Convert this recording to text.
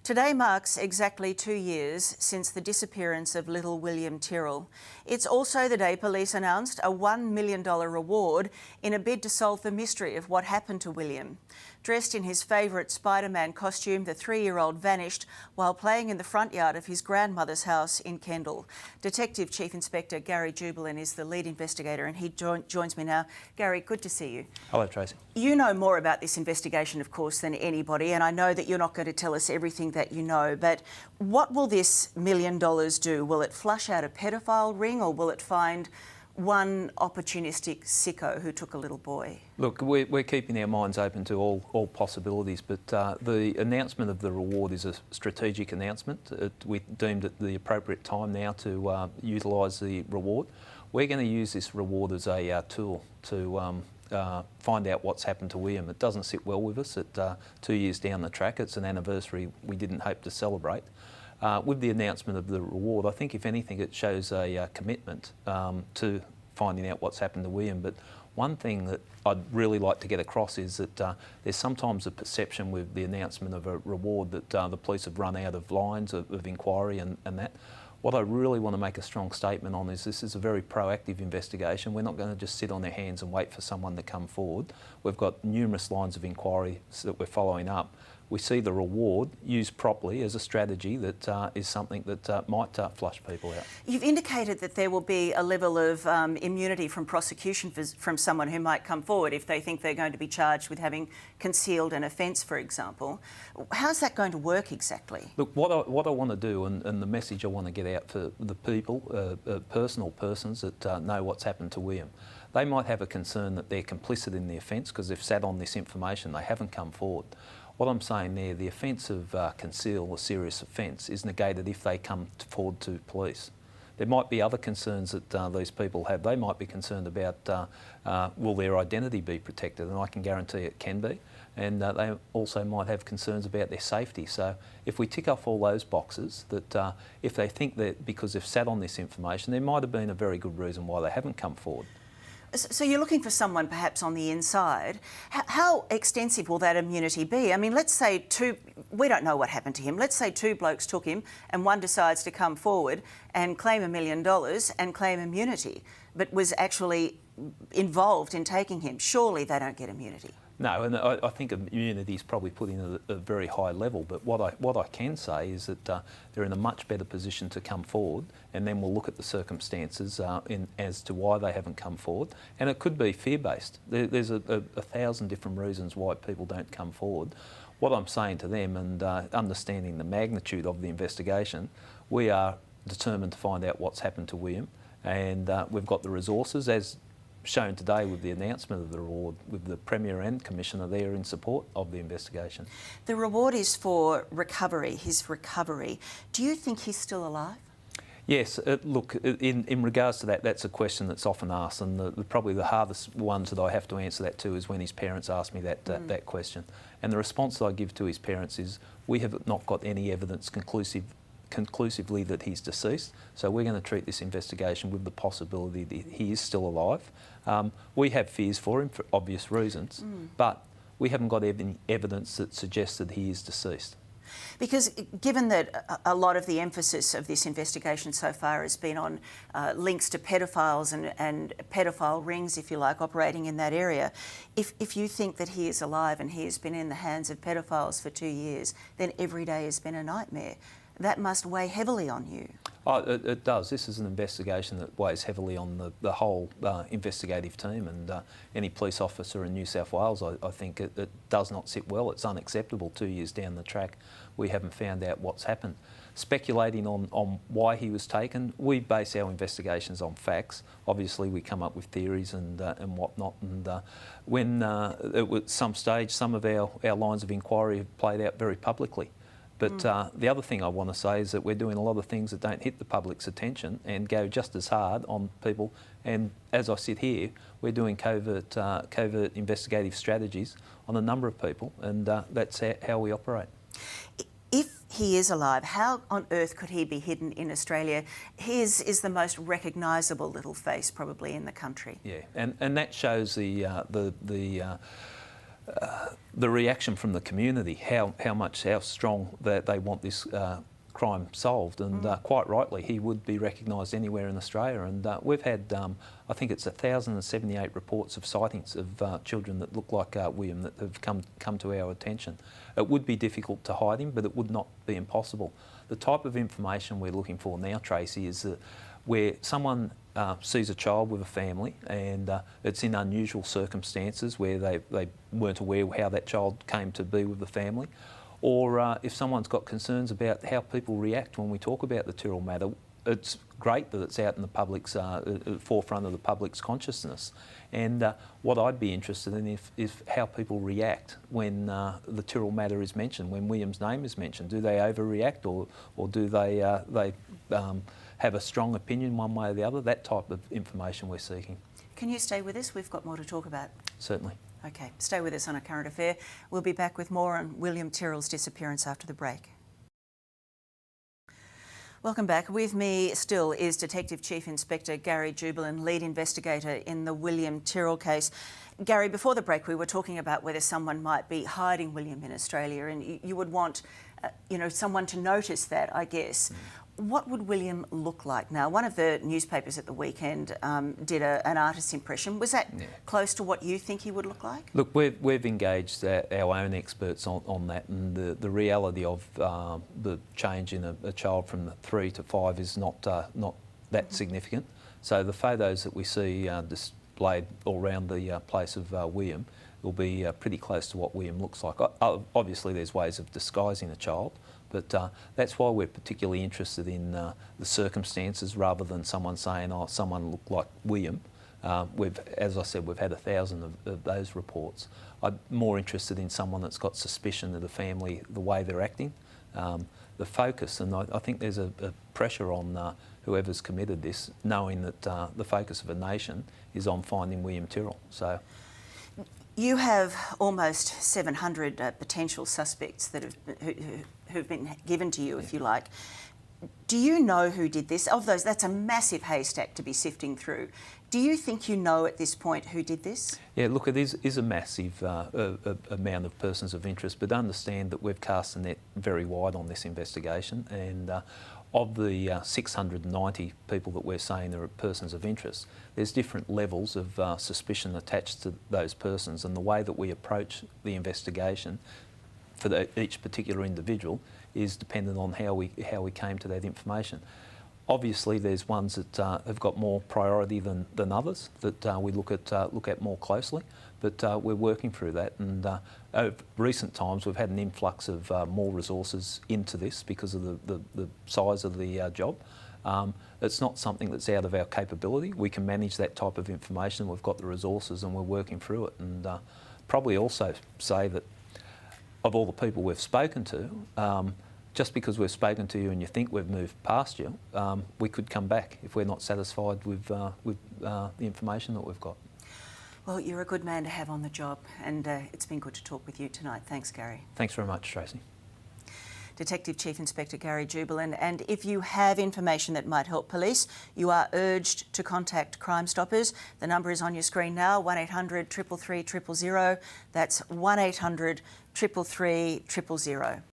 Today marks exactly 2 years since the disappearance of little William Tyrrell. It's also the day police announced a $1 million reward in a bid to solve the mystery of what happened to William. Dressed in his favourite Spider-Man costume, the 3-year-old vanished while playing in the front yard of his grandmother's house in Kendal. Detective Chief Inspector Gary Jubelin is the lead investigator and he joins me now. Gary, good to see you. Hello, Tracy. You know more about this investigation, of course, than anybody, and I know that you're not going to tell us everything that you know, but what will this $1 million do? Will it flush out a pedophile ring or will it find one opportunistic sicko who took a little boy? Look, we're keeping our minds open to all possibilities, but the announcement of the reward is a strategic announcement. We deemed it the appropriate time now to utilise the reward. We're going to use this reward as a tool to find out what's happened to William. It doesn't sit well with us at 2 years down the track. It's an anniversary we didn't hope to celebrate. With the announcement of the reward, I think if anything it shows a commitment to finding out what's happened to William. But one thing that I'd really like to get across is that there's sometimes a perception with the announcement of a reward that the police have run out of lines of inquiry and that. What I really want to make a strong statement on is this is a very proactive investigation. We're not going to just sit on our hands and wait for someone to come forward. We've got numerous lines of inquiry that we're following up. We see the reward used properly as a strategy that is something that might flush people out. You've indicated that there will be a level of immunity from prosecution from someone who might come forward if they think they're going to be charged with having concealed an offence, for example. How's that going to work exactly? Look, what I want to do and the message I want to get out for the people, personal persons that know what's happened to William. They might have a concern that they're complicit in the offence because they've sat on this information, they haven't come forward. What I'm saying there, the offence of conceal, a serious offence, is negated if they come forward to police. There might be other concerns that these people have. They might be concerned about will their identity be protected, and I can guarantee it can be. And they also might have concerns about their safety. So if we tick off all those boxes, that if they think that because they've sat on this information, there might have been a very good reason why they haven't come forward. So you're looking for someone perhaps on the inside. How extensive will that immunity be? I mean, let's say we don't know what happened to him. Let's say 2 blokes took him and one decides to come forward and claim $1 million and claim immunity, but was actually involved in taking him. Surely they don't get immunity. No, and I think immunity is probably put in at a very high level, but what I can say is that they're in a much better position to come forward, and then we'll look at the circumstances as to why they haven't come forward, and it could be fear-based. There's a 1,000 different reasons why people don't come forward. What I'm saying to them, and understanding the magnitude of the investigation, we are determined to find out what's happened to William, and we've got the resources, as shown today with the announcement of the reward, with the Premier and Commissioner there in support of the investigation. The reward is for recovery, his recovery. Do you think he's still alive? Yes, look, in regards to that, that's a question that's often asked, and probably the hardest ones that I have to answer that to is when his parents ask me that question. And the response that I give to his parents is, we have not got any evidence conclusively that he's deceased, so we're going to treat this investigation with the possibility that he is still alive. We have fears for him for obvious reasons, but we haven't got any evidence that suggests that he is deceased. Because given that a lot of the emphasis of this investigation so far has been on links to pedophiles and pedophile rings, if you like, operating in that area, if you think that he is alive and he has been in the hands of pedophiles for 2 years, then every day has been a nightmare. That must weigh heavily on you. Oh, it does. This is an investigation that weighs heavily on the whole investigative team, and any police officer in New South Wales. I think it does not sit well. It's unacceptable 2 years down the track. We haven't found out what's happened. Speculating on why he was taken, we base our investigations on facts. Obviously, we come up with theories and whatnot. And when at some stage, some of our lines of inquiry have played out very publicly. But the other thing I want to say is that we're doing a lot of things that don't hit the public's attention and go just as hard on people. And as I sit here, we're doing covert investigative strategies on a number of people, and that's how we operate. If he is alive, how on earth could he be hidden in Australia? His is the most recognisable little face probably in the country. Yeah, and that shows the The reaction from the community, how strong that they want this crime solved, and quite rightly, he would be recognised anywhere in Australia. And we've had, I think it's 1,078 reports of sightings of children that look like William that have come to our attention. It would be difficult to hide him, but it would not be impossible. The type of information we're looking for now, Tracy, is where someone sees a child with a family and it's in unusual circumstances where they weren't aware how that child came to be with the family, or if someone's got concerns about how people react when we talk about the Tyrrell matter. It's great that it's out in the public's forefront of the public's consciousness. And what I'd be interested in is how people react when the Tyrrell matter is mentioned, when William's name is mentioned. Do they overreact, or do they have a strong opinion one way or the other? That type of information we're seeking. Can you stay with us? We've got more to talk about. Certainly. Okay, stay with us on A Current Affair. We'll be back with more on William Tyrrell's disappearance after the break. Welcome back. With me still is Detective Chief Inspector Gary Jubelin, lead investigator in the William Tyrrell case. Gary, before the break we were talking about whether someone might be hiding William in Australia, and you would want someone to notice that, I guess. What would William look like now? One of the newspapers at the weekend did an artist's impression. Was that close to what you think he would look like? Look, we've engaged our own experts on that, and the reality of the change in a child from 3 to 5 is not that significant. So the photos that we see displayed all around the place of William will be pretty close to what William looks like. Obviously there's ways of disguising a child, but that's why we're particularly interested in the circumstances rather than someone saying, oh, someone looked like William. As I said, we've had 1,000 of those reports. I'm more interested in someone that's got suspicion of the family, the way they're acting, the focus, and I think there's a pressure on whoever's committed this, knowing that the focus of a nation is on finding William Tyrrell. So, you have almost 700 potential suspects that who've been given to you, if you like. Do you know who did this? Of those, that's a massive haystack to be sifting through. Do you think you know at this point who did this? Yeah, look, it is a massive amount of persons of interest, but understand that we've cast the net very wide on this investigation, and of the 690 people that we're saying are persons of interest, there's different levels of suspicion attached to those persons, and the way that we approach the investigation for each particular individual is dependent on how we came to that information. Obviously, there's ones that have got more priority than others that we look at more closely, but we're working through that. And over recent times, we've had an influx of more resources into this because of the size of the job. It's not something that's out of our capability. We can manage that type of information. We've got the resources, and we're working through it. And probably also say that of all the people we've spoken to, just because we've spoken to you and you think we've moved past you, we could come back if we're not satisfied with the information that we've got. Well, you're a good man to have on the job, and it's been good to talk with you tonight. Thanks, Gary. Thanks very much, Tracy. Detective Chief Inspector Gary Jubelin, and if you have information that might help police, you are urged to contact Crime Stoppers. The number is on your screen now, 1800 333 000. That's 1800 333 000.